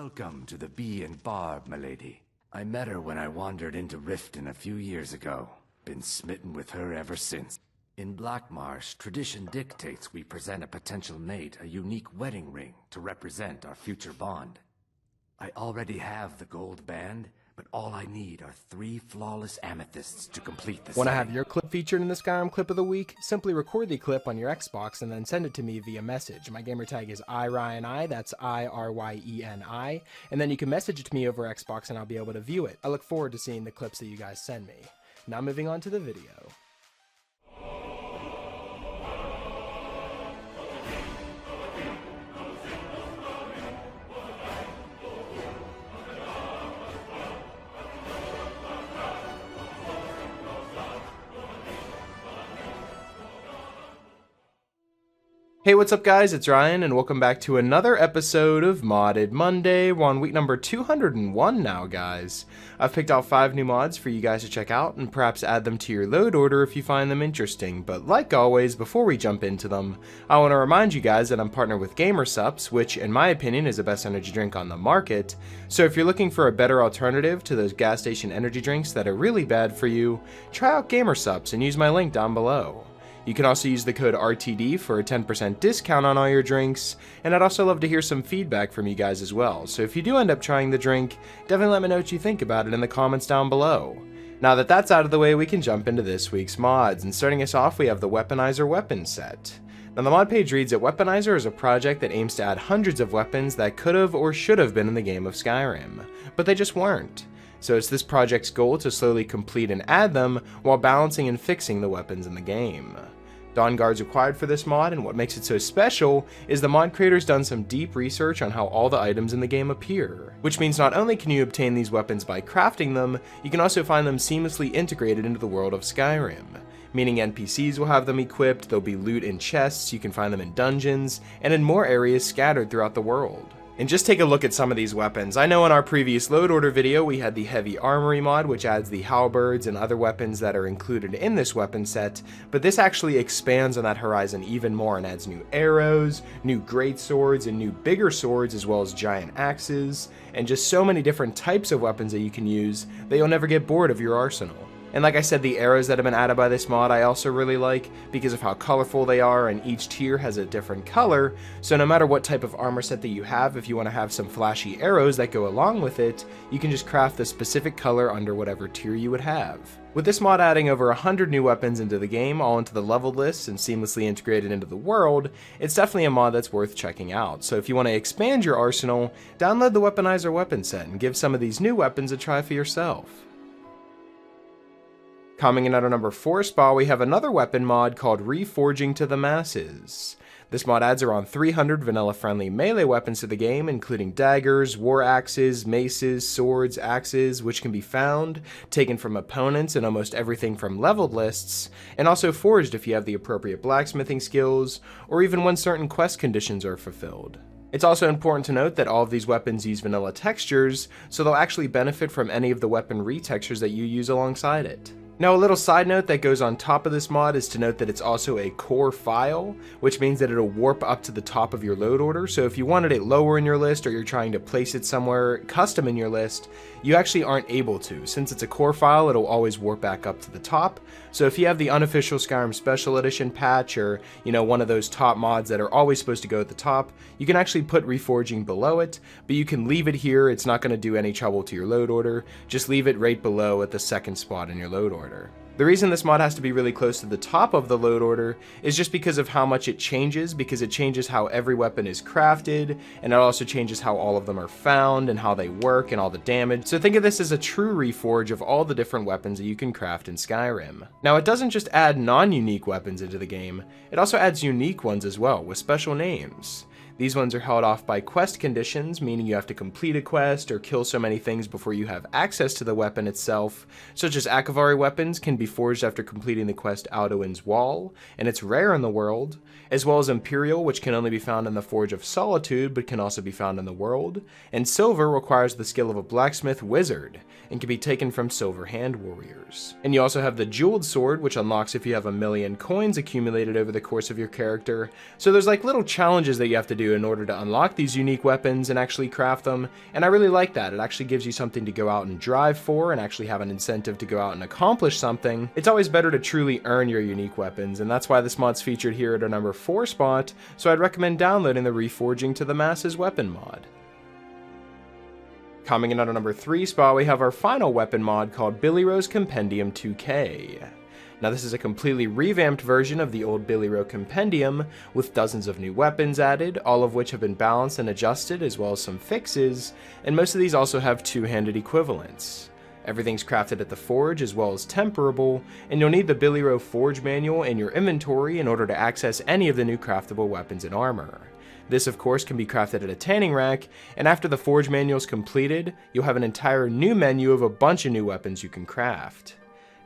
Welcome to the Bee and Barb, milady. I met her when I wandered into Riften a few years ago. Been smitten with her ever since. In Blackmarsh, tradition dictates we present a potential mate a unique wedding ring to represent our future bond. I already have the gold band, but all I need are 3 flawless amethysts to complete the Want to setting. have your clip featured in the Skyrim Clip of the Week? Simply record the clip on your Xbox and then send it to me via message. My gamertag is IRYENI, that's IRYENI, and then you can message it to me over Xbox and I'll be able to view it. I look forward to seeing the clips that you guys send me. Now moving on to the video. Hey, what's up guys, it's Ryan, and welcome back to another episode of Modded Monday. We're on week number 201 now, guys. I've picked out 5 new mods for you guys to check out, and perhaps add them to your load order if you find them interesting. But like always, before we jump into them, I want to remind you guys that I'm partnered with Gamersups, which in my opinion is the best energy drink on the market. So if you're looking for a better alternative to those gas station energy drinks that are really bad for you, try out Gamersups and use my link down below. You can also use the code RTD for a 10% discount on all your drinks, and I'd also love to hear some feedback from you guys as well, so if you do end up trying the drink, definitely let me know what you think about it in the comments down below. Now that that's out of the way, we can jump into this week's mods, and starting us off we have the Weaponizer Weapons Set. Now the mod page reads that Weaponizer is a project that aims to add hundreds of weapons that could have or should have been in the game of Skyrim, but they just weren't. So it's this project's goal to slowly complete and add them, while balancing and fixing the weapons in the game. Dawn Guard's required for this mod, and what makes it so special is the mod creator's done some deep research on how all the items in the game appear. Which means not only can you obtain these weapons by crafting them, you can also find them seamlessly integrated into the world of Skyrim. Meaning NPCs will have them equipped, there'll be loot in chests, you can find them in dungeons, and in more areas scattered throughout the world. And just take a look at some of these weapons. I know in our previous load order video we had the Heavy Armory mod, which adds the halberds and other weapons that are included in this weapon set, but this actually expands on that horizon even more and adds new arrows, new great swords, and new bigger swords, as well as giant axes, and just so many different types of weapons that you can use that you'll never get bored of your arsenal. And like I said, the arrows that have been added by this mod I also really like because of how colorful they are, and each tier has a different color, so no matter what type of armor set that you have, if you want to have some flashy arrows that go along with it, you can just craft the specific color under whatever tier you would have. With this mod adding over 100 new weapons into the game, all into the leveled list and seamlessly integrated into the world, it's definitely a mod that's worth checking out. So if you want to expand your arsenal, download the Weaponizer Weapons Set and give some of these new weapons a try for yourself. Coming in at our number 4 spot, we have another weapon mod called Reforging to the Masses. This mod adds around 300 vanilla-friendly melee weapons to the game, including daggers, war axes, maces, swords, axes, which can be found, taken from opponents, and almost everything from leveled lists, and also forged if you have the appropriate blacksmithing skills, or even when certain quest conditions are fulfilled. It's also important to note that all of these weapons use vanilla textures, so they'll actually benefit from any of the weapon retextures that you use alongside it. Now a little side note that goes on top of this mod is to note that it's also a core file, which means that it'll warp up to the top of your load order, so if you wanted it lower in your list or you're trying to place it somewhere custom in your list, you actually aren't able to. Since it's a core file, it'll always warp back up to the top, so if you have the unofficial Skyrim Special Edition patch, or one of those top mods that are always supposed to go at the top, you can actually put Reforging below it, but you can leave it here. It's not going to do any trouble to your load order, just leave it right below at the second spot in your load order. The reason this mod has to be really close to the top of the load order is just because of how much it changes, because it changes how every weapon is crafted, and it also changes how all of them are found and how they work and all the damage. So think of this as a true reforge of all the different weapons that you can craft in Skyrim. Now it doesn't just add non-unique weapons into the game, it also adds unique ones as well, with special names. These ones are held off by quest conditions, meaning you have to complete a quest or kill so many things before you have access to the weapon itself, such as Akavari weapons can be forged after completing the quest Alduin's Wall, and it's rare in the world, as well as Imperial, which can only be found in the Forge of Solitude, but can also be found in the world, and Silver requires the skill of a blacksmith wizard, and can be taken from Silver Hand warriors. And you also have the Jeweled Sword, which unlocks if you have 1,000,000 coins accumulated over the course of your character, so there's like little challenges that you have to do do in order to unlock these unique weapons and actually craft them, and I really like that. It actually gives you something to go out and drive for and actually have an incentive to go out and accomplish something. It's always better to truly earn your unique weapons, and that's why this mod's featured here at our number 4 spot, so I'd recommend downloading the Reforging to the Masses weapon mod. Coming in at our number 3 spot, we have our final weapon mod called Billyro's Compendium 2K. Now this is a completely revamped version of the old Billyro Compendium, with dozens of new weapons added, all of which have been balanced and adjusted, as well as some fixes, and most of these also have two-handed equivalents. Everything's crafted at the forge as well as temperable, and you'll need the Billyro Forge manual in your inventory in order to access any of the new craftable weapons and armor. This, of course, can be crafted at a tanning rack, and after the forge manual is completed, you'll have an entire new menu of a bunch of new weapons you can craft.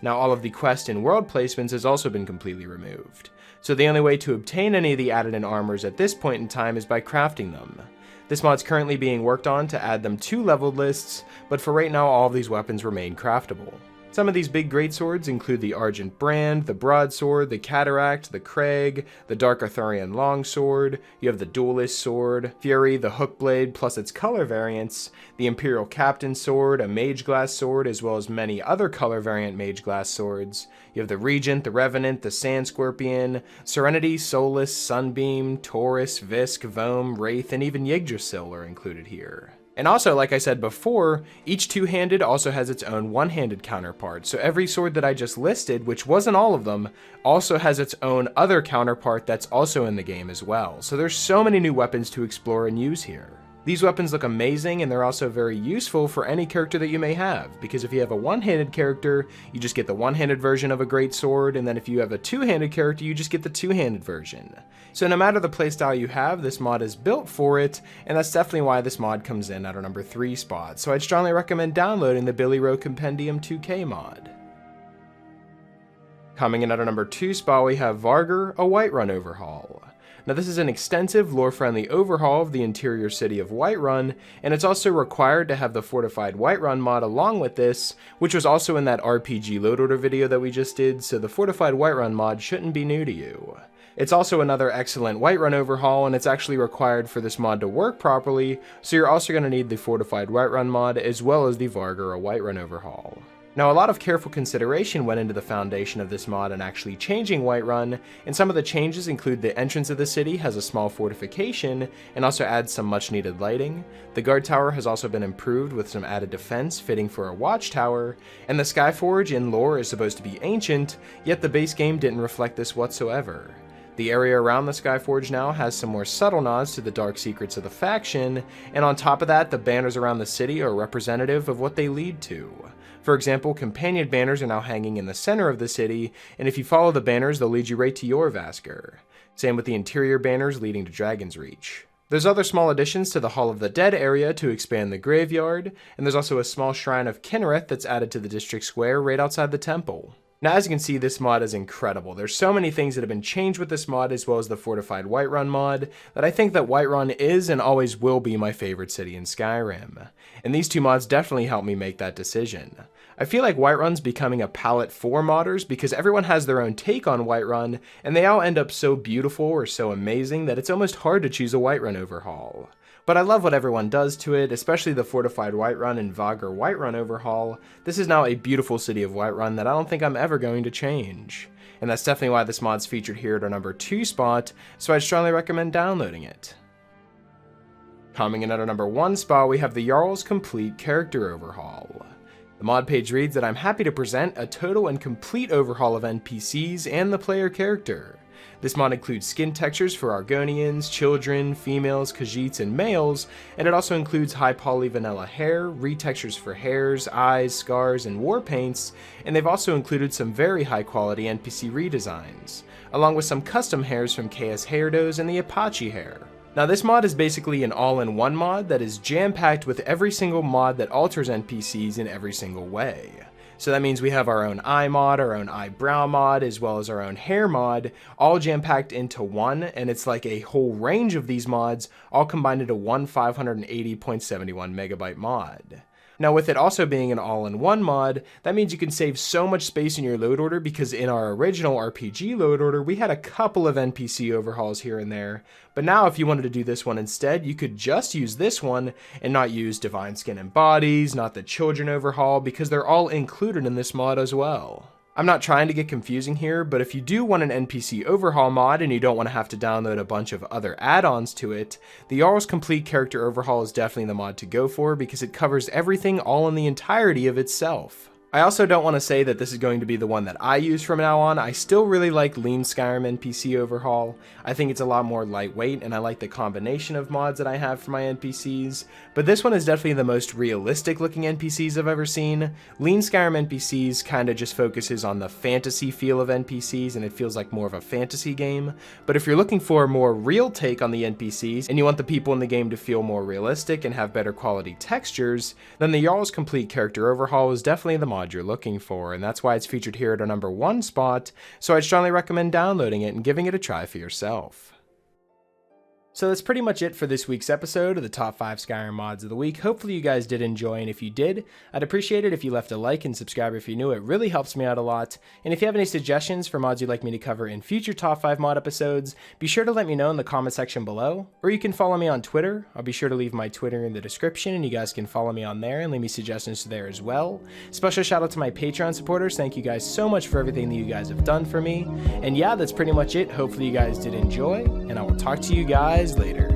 Now, all of the quest and world placements has also been completely removed, so the only way to obtain any of the added-in armors at this point in time is by crafting them. This mod's currently being worked on to add them to leveled lists, but for right now all of these weapons remain craftable. Some of these big greatswords include the Argent Brand, the Broadsword, the Cataract, the Craig, the Dark Arthurian Longsword, you have the Duelist Sword, Fury, the Hookblade plus its color variants, the Imperial Captain Sword, a Mage Glass Sword, as well as many other color variant Mage Glass Swords. You have the Regent, the Revenant, the Sand Scorpion, Serenity, Solace, Sunbeam, Taurus, Visk, Vohm, Wraith, and even Yggdrasil are included here. And also, like I said before, each two-handed also has its own one-handed counterpart, so every sword that I just listed, which wasn't all of them, also has its own other counterpart that's also in the game as well. So there's so many new weapons to explore and use here. These weapons look amazing, and they're also very useful for any character that you may have, because if you have a one-handed character, you just get the one-handed version of a great sword, and then if you have a two-handed character, you just get the two-handed version. So no matter the playstyle you have, this mod is built for it, and that's definitely why this mod comes in at our number 3 spot, so I'd strongly recommend downloading the Billyro Compendium 2K mod. Coming in at our number 2 spot, we have Vargr, a Whiterun Overhaul. Now this is an extensive, lore-friendly overhaul of the interior city of Whiterun, and it's also required to have the Fortified Whiterun mod along with this, which was also in that RPG load order video that we just did, so the Fortified Whiterun mod shouldn't be new to you. It's also another excellent Whiterun overhaul, and it's actually required for this mod to work properly, so you're also going to need the Fortified Whiterun mod as well as the Vargr, a Whiterun overhaul. Now, a lot of careful consideration went into the foundation of this mod and actually changing Whiterun, and some of the changes include the entrance of the city has a small fortification and also adds some much needed lighting. The guard tower has also been improved with some added defense fitting for a watchtower, and the Skyforge in lore is supposed to be ancient, yet the base game didn't reflect this whatsoever. The area around the Skyforge now has some more subtle nods to the dark secrets of the faction, and on top of that, the banners around the city are representative of what they lead to. For example, companion banners are now hanging in the center of the city, and if you follow the banners, they'll lead you right to your Vargr. Same with the interior banners leading to Dragon's Reach. There's other small additions to the Hall of the Dead area to expand the graveyard, and there's also a small shrine of Kinnereth that's added to the district square right outside the temple. Now, as you can see, this mod is incredible. There's so many things that have been changed with this mod, as well as the Fortified Whiterun mod, that I think that Whiterun is and always will be my favorite city in Skyrim. And these two mods definitely helped me make that decision. I feel like Whiterun's becoming a palette for modders because everyone has their own take on Whiterun, and they all end up so beautiful or so amazing that it's almost hard to choose a Whiterun overhaul. But I love what everyone does to it, especially the Fortified Whiterun and Vargr Whiterun overhaul. This is now a beautiful city of Whiterun that I don't think I'm ever going to change. And that's definitely why this mod's featured here at our number 2 spot, so I'd strongly recommend downloading it. Coming in at our number 1 spot, we have the Jarl's Complete Character Overhaul. The mod page reads that I'm happy to present a total and complete overhaul of NPCs and the player character. This mod includes skin textures for Argonians, children, females, Khajiits, and males, and it also includes high poly vanilla hair, retextures for hairs, eyes, scars, and war paints, and they've also included some very high quality NPC redesigns, along with some custom hairs from KS Hairdos and the Apache hair. Now this mod is basically an all-in-one mod that is jam-packed with every single mod that alters NPCs in every single way. So that means we have our own eye mod, our own eyebrow mod, as well as our own hair mod, all jam-packed into one, and it's like a whole range of these mods all combined into one 580.71 megabyte mod. Now with it also being an all-in-one mod, that means you can save so much space in your load order, because in our original RPG load order, we had a couple of NPC overhauls here and there. But now if you wanted to do this one instead, you could just use this one and not use Divine Skin and Bodies, not the Children overhaul, because they're all included in this mod as well. I'm not trying to get confusing here, but if you do want an NPC overhaul mod and you don't want to have to download a bunch of other add-ons to it, the Jarl's Complete Character Overhaul is definitely the mod to go for, because it covers everything all in the entirety of itself. I also don't want to say that this is going to be the one that I use from now on. I still really like Lean Skyrim NPC Overhaul. I think it's a lot more lightweight, and I like the combination of mods that I have for my NPCs, but this one is definitely the most realistic looking NPCs I've ever seen. Lean Skyrim NPCs kind of just focuses on the fantasy feel of NPCs, and it feels like more of a fantasy game, but if you're looking for a more real take on the NPCs, and you want the people in the game to feel more realistic and have better quality textures, then the Jarl's Complete Character Overhaul is definitely the mod you're looking for, and that's why it's featured here at our #1 spot, so I'd strongly recommend downloading it and giving it a try for yourself. So that's pretty much it for this week's episode of the top 5 Skyrim mods of the week. Hopefully you guys did enjoy, and if you did, I'd appreciate it if you left a like and subscribe if you're new. It really helps me out a lot. And if you have any suggestions for mods you'd like me to cover in future top 5 mod episodes, be sure to let me know in the comment section below, or you can follow me on Twitter. I'll be sure to leave my Twitter in the description, and you guys can follow me on there and leave me suggestions there as well. Special shout out to my Patreon supporters. Thank you guys so much for everything that you guys have done for me. And yeah, that's pretty much it. Hopefully you guys did enjoy, and I will talk to you guys later.